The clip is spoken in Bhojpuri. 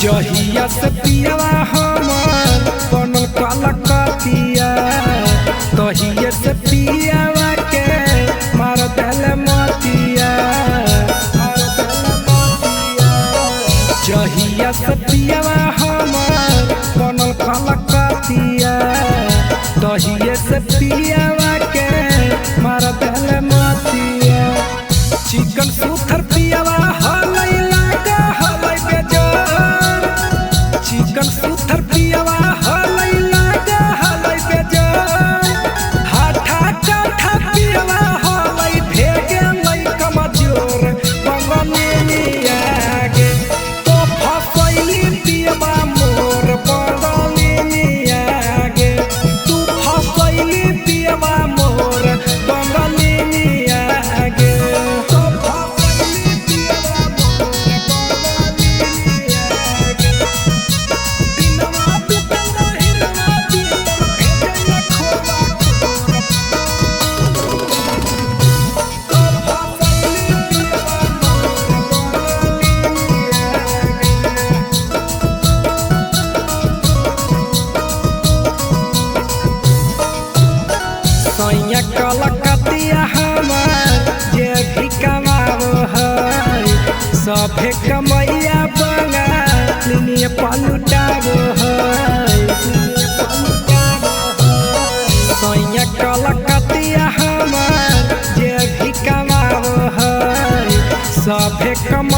जहिया से पियवा हमर बनल कलकतिया तहिया से पियवा के मार देल मतिया जहिया से पियवा हमर बनल कलकतिया तहिया से पियवा के मार देल मतिया चिकन सुथर पियवा हलई लागा हलई बेजान चिकन सुथर पियवा हलई लागा हलई बेजान हाथा काठा पियवा हलई भेगे लई कमजोर बंगने नियागे तो फसैली पियवा मोर बंगने नियागे तू फसैली पियवा मोर बंगने नियागे कलकतिया हमार जे भी कमाव है सभे कमैया बंगाली पलुटाव है सैया कलकतिया हमार जे भी कमाव है सभे कम